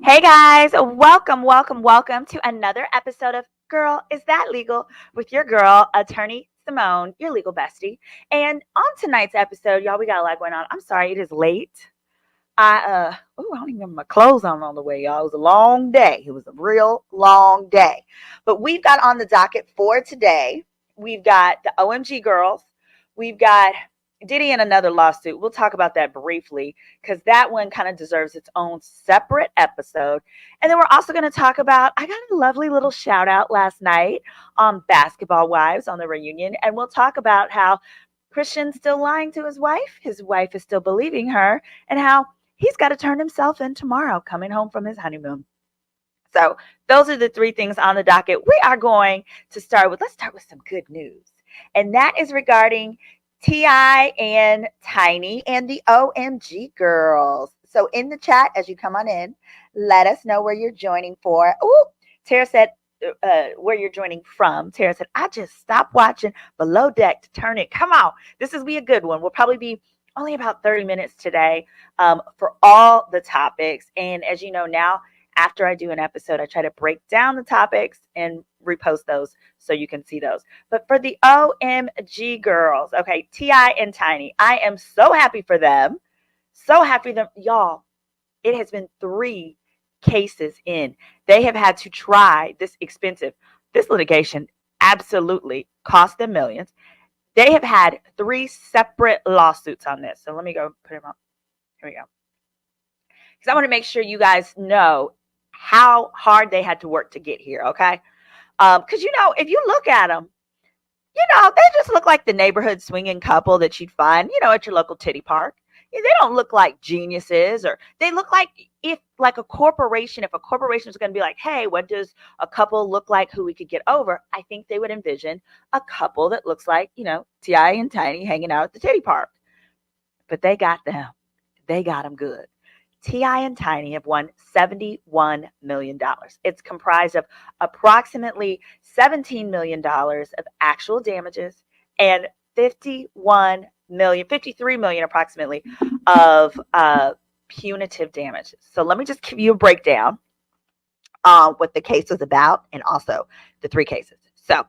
Hey guys, welcome to another episode of Girl, Is That Legal? With your girl, attorney Simone, your legal bestie. And on tonight's episode, y'all, we got a lot going on. I'm sorry, it is late. I don't even have my clothes on the way, y'all. It was a long day. It was a real long day. But we've got on the docket for today, we've got the OMG Girls. We've got Diddy in another lawsuit. We'll talk about that briefly because that one kind of deserves its own separate episode. And then we're also going to talk about, I got a lovely little shout out last night on Basketball Wives on the reunion. And we'll talk about how Christian's still lying to his wife is still believing her, and how he's got to turn himself in tomorrow coming home from his honeymoon. So those are the three things on the docket. Let's start with some good news. And that is regarding T.I. and Tiny and the OMG Girls. So in the chat, as you come on in, let us know where you're joining for. Ooh, Tara said, where you're joining from. Tara said, I just stopped watching Below Deck to turn it. Come on. This will be a good one. We'll probably be only about 30 minutes today for all the topics. And as you know now, after I do an episode, I try to break down the topics and repost those so you can see those. But for the OMG Girls, okay, T.I. and Tiny, I am so happy for them. So happy that y'all, it has been 3 cases in. They have had to try this litigation absolutely cost them millions. They have had 3 separate lawsuits on this. So let me go put them up. Here we go. Because I want to make sure you guys know how hard they had to work to get here, okay? Because, if you look at them, they just look like the neighborhood swinging couple that you'd find, at your local titty park. They don't look like geniuses, or they look like if a corporation was going to be like, hey, what does a couple look like who we could get over? I think they would envision a couple that looks like, T.I. and Tiny hanging out at the titty park. But they got them. They got them good. T.I. and Tiny have won $71 million. It's comprised of approximately $17 million of actual damages and $53 million approximately of punitive damages. So let me just give you a breakdown on what the case was about and also the 3 cases. So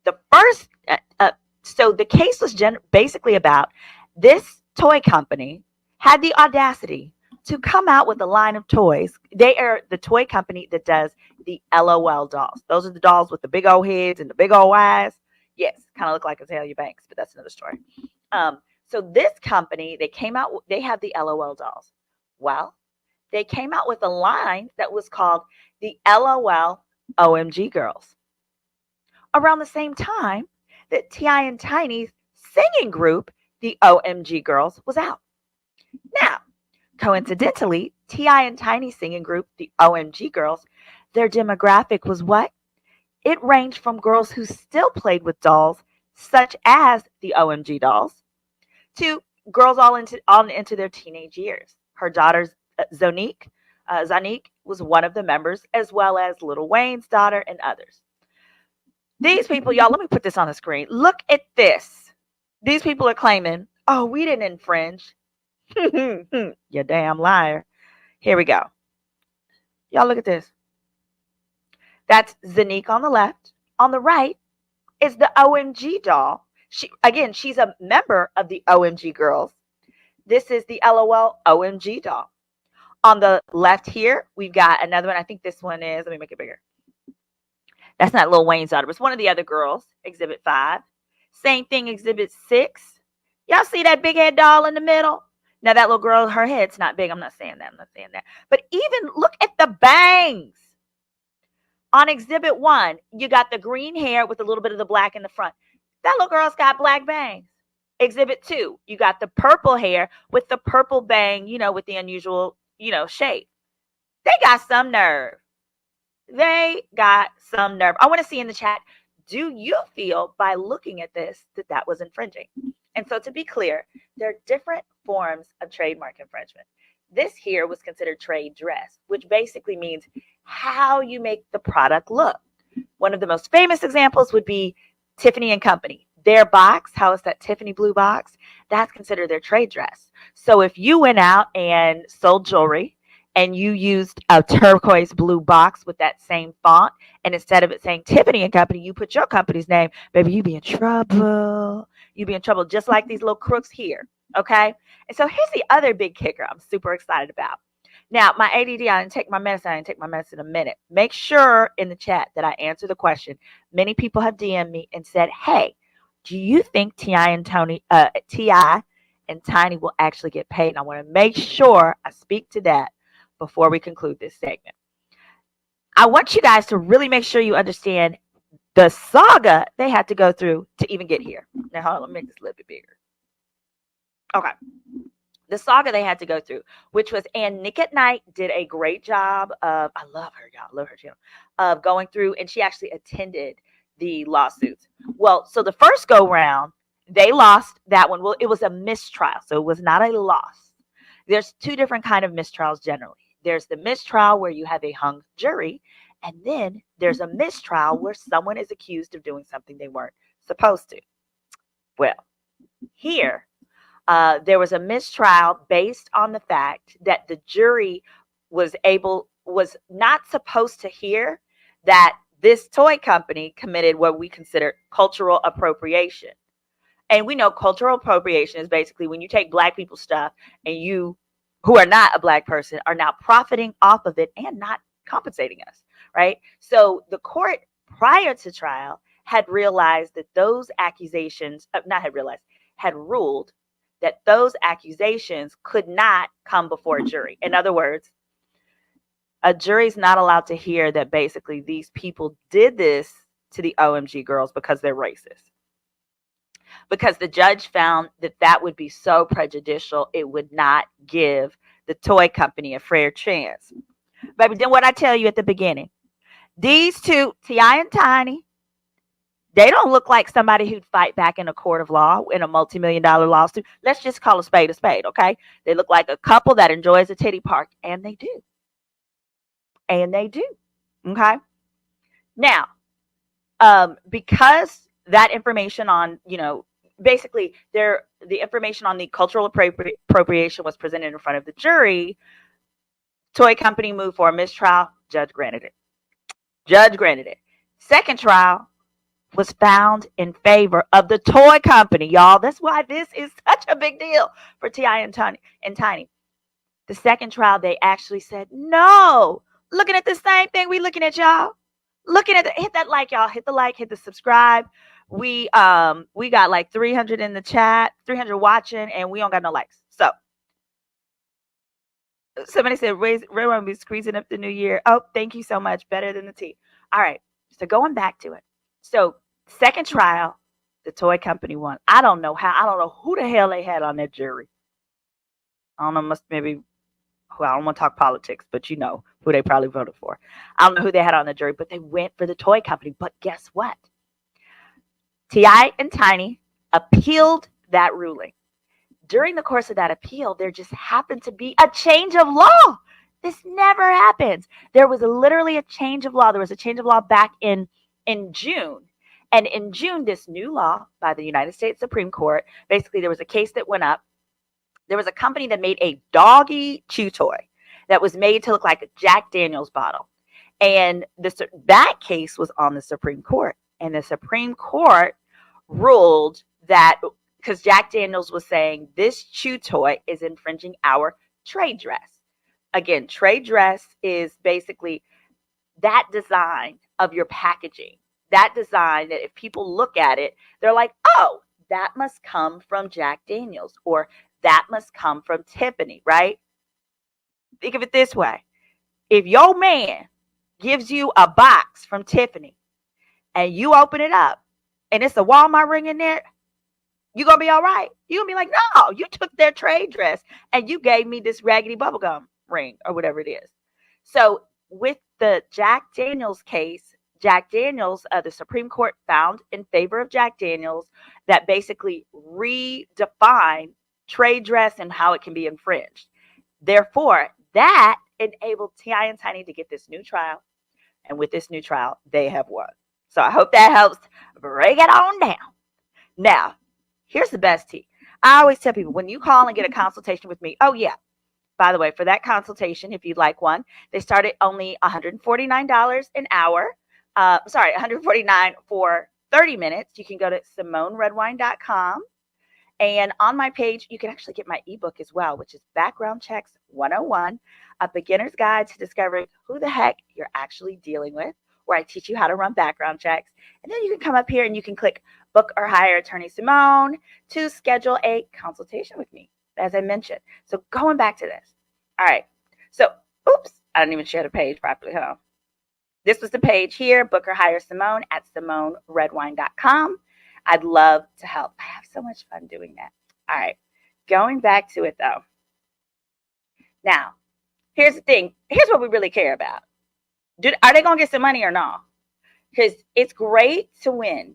the first, the case was basically about this toy company had the audacity to come out with a line of toys. They are the toy company that does the LOL dolls. Those are the dolls with the big old heads and the big old eyes. Yes, kind of look like Azalea Banks, but that's another story. So this company, they have the LOL dolls. Well, they came out with a line that was called the LOL OMG Girls. Around the same time that T.I. and Tiny's singing group, the OMG Girls, was out. Now, coincidentally, T.I. and Tiny's singing group, the OMG Girls, their demographic was what? It ranged from girls who still played with dolls, such as the OMG dolls, to girls all into their teenage years. Her daughter, Zonique was one of the members, as well as Lil Wayne's daughter and others. These people, y'all, let me put this on the screen. Look at this. These people are claiming, oh, we didn't infringe. You damn liar. Here we go. Y'all look at this. That's Zonique on the left. On the right is the OMG doll. She's a member of the OMG Girls. This is the LOL OMG doll. On the left here, we've got another one. I think this one is, let me make it bigger. That's not Lil Wayne's daughter, but it's one of the other girls, Exhibit 5. Same thing, Exhibit 6. Y'all see that big head doll in the middle? Now, that little girl, her head's not big. I'm not saying that. But even look at the bangs. On Exhibit 1, you got the green hair with a little bit of the black in the front. That little girl's got black bangs. Exhibit 2, you got the purple hair with the purple bang, with the unusual, shape. They got some nerve. I want to see in the chat, do you feel by looking at this that was infringing? And so to be clear, there are different forms of trademark infringement. This here was considered trade dress, which basically means how you make the product look. One of the most famous examples would be Tiffany & Company. Their box, how is that Tiffany blue box? That's considered their trade dress. So if you went out and sold jewelry and you used a turquoise blue box with that same font, and instead of it saying Tiffany and Company, you put your company's name, baby, you be in trouble. You be in trouble just like these little crooks here. Okay. And so here's the other big kicker I'm super excited about. Now, my ADD, I didn't take my medicine. I didn't take my medicine in a minute. Make sure in the chat that I answer the question. Many people have DM'd me and said, hey, do you think Ti and Tiny will actually get paid? And I want to make sure I speak to that before we conclude this segment. I want you guys to really make sure you understand the saga they had to go through to even get here. Now, hold on, let me make this a little bit bigger. Okay. The saga they had to go through, which was Ann Nick at Night did a great job of, I love her, y'all, love her channel, of going through, and she actually attended the lawsuits. Well, so the first go round, they lost that one. Well, it was a mistrial, so it was not a loss. There's two different kind of mistrials generally. There's the mistrial where you have a hung jury, and then there's a mistrial where someone is accused of doing something they weren't supposed to. Well, here, there was a mistrial based on the fact that the jury was not supposed to hear that this toy company committed what we consider cultural appropriation. And we know cultural appropriation is basically when you take Black people's stuff and you, who are not a Black person, are now profiting off of it and not compensating us, right? So the court prior to trial had realized that those accusations, had ruled that those accusations could not come before a jury. In other words, a jury's not allowed to hear that basically these people did this to the OMG girls because they're racist. Because the judge found that that would be so prejudicial, it would not give the toy company a fair chance. Baby, then what I tell you at the beginning, these two, T.I. and Tiny, they don't look like somebody who'd fight back in a court of law in a multi-million-dollar lawsuit. Let's just call a spade, okay? They look like a couple that enjoys a titty park, and they do. And they do, okay? Now, because that information on, basically the information on the cultural appropriation was presented in front of the jury, toy company moved for a mistrial, judge granted it. Second trial was found in favor of the toy company, y'all. That's why this is such a big deal for T.I. and Tiny. The second trial, they actually said, no, looking at the same thing we looking at, y'all. Hit that like, y'all. Hit the like, hit the subscribe. We got like 300 in the chat, 300 watching, and we don't got no likes. So somebody said, Ray won't be squeezing up the new year. Oh, thank you so much. Better than the tea. All right. So going back to it. So second trial, the toy company won. I don't know who the hell they had on that jury. I don't know, I don't want to talk politics, but you know who they probably voted for. I don't know who they had on the jury, but they went for the toy company. But guess what? T.I. and Tiny appealed that ruling. During the course of that appeal, there just happened to be a change of law. This never happens. There was literally a change of law. There was a change of law back in June. And in June, this new law by the United States Supreme Court, basically there was a case that went up. There was a company that made a doggy chew toy that was made to look like a Jack Daniels bottle. And that case was on the Supreme Court. And the Supreme Court ruled that because Jack Daniels was saying this chew toy is infringing our trade dress. Again, trade dress is basically that design of your packaging. That design that if people look at it, they're like, oh, that must come from Jack Daniels, or that must come from Tiffany, right? Think of it this way. If your man gives you a box from Tiffany and you open it up and it's a Walmart ring in there, you going to be all right. You're going to be like, no, you took their trade dress and you gave me this raggedy bubblegum ring or whatever it is. So with the Jack Daniels case, Jack Daniels, the Supreme Court found in favor of Jack Daniels that basically redefined trade dress and how it can be infringed. Therefore, that enabled T.I. and Tiny to get this new trial. And with this new trial, they have won. So I hope that helps break it on down. Now, here's the best tea. I always tell people, when you call and get a consultation with me, oh, yeah, By the way, for that consultation, if you'd like one, they start at only $149 an hour. Sorry, $149 for 30 minutes. You can go to SimoneRedwine.com. And on my page, you can actually get my ebook as well, which is Background Checks 101, a beginner's guide to discovering who the heck you're actually dealing with, where I teach you how to run background checks. And then you can come up here and you can click book or hire attorney Simone to schedule a consultation with me, as I mentioned. So going back to this. All right. So, oops, I didn't even share the page properly, huh? This was the page here, book or hire Simone at SimoneRedwine.com. I'd love to help. I have so much fun doing that. All right. Going back to it though. Now, here's the thing. Here's what we really care about. Are they going to get some money or not? Because it's great to win,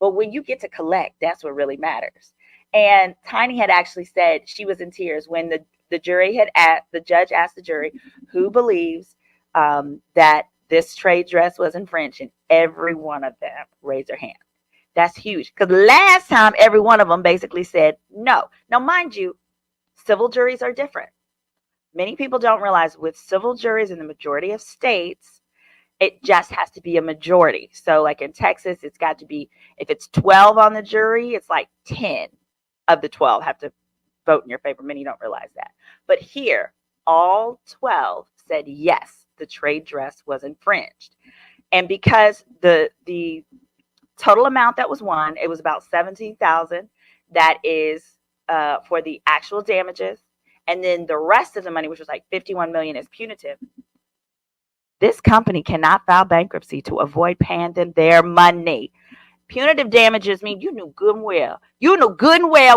but when you get to collect, that's what really matters. And Tiny had actually said she was in tears when the judge asked the jury who believes that this trade dress was infringed, and every one of them raised their hand. That's huge, because last time every one of them basically said no. Now, mind you, civil juries are different. Many people don't realize with civil juries in the majority of states, it just has to be a majority. So like in Texas, it's got to be, if it's 12 on the jury, it's like 10 of the 12 have to vote in your favor. Many don't realize that. But here, all 12 said yes, the trade dress was infringed. And because the total amount that was won, it was about $17,000. That is for the actual damages. And then the rest of the money, which was like $51 million, is punitive. This company cannot file bankruptcy to avoid paying them their money. Punitive damages mean you knew good and well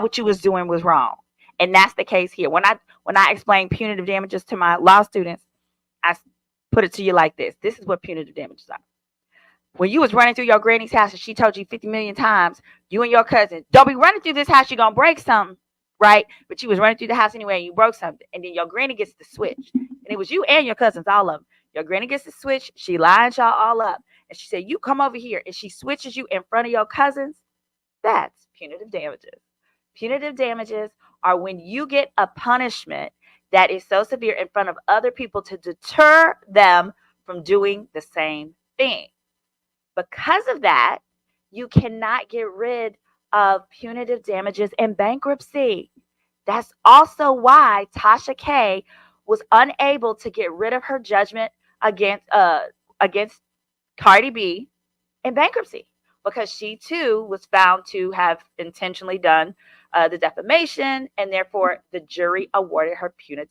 what you was doing was wrong. And that's the case here. When I explain punitive damages to my law students, I put it to you like this. This is what punitive damages are. When you was running through your granny's house and she told you 50 million times, you and your cousin, don't be running through this house, you're going to break something, right? But you was running through the house anyway and you broke something. And then your granny gets the switch. And it was you and your cousins, all of them. Your granny gets the switch. She lines y'all all up. And she said, you come over here. And she switches you in front of your cousins. That's punitive damages. Punitive damages are when you get a punishment that is so severe in front of other people to deter them from doing the same thing. Because of that, you cannot get rid of punitive damages in bankruptcy. That's also why Tasha K was unable to get rid of her judgment against Cardi B in bankruptcy, because she too was found to have intentionally done the defamation, and therefore the jury awarded her punitive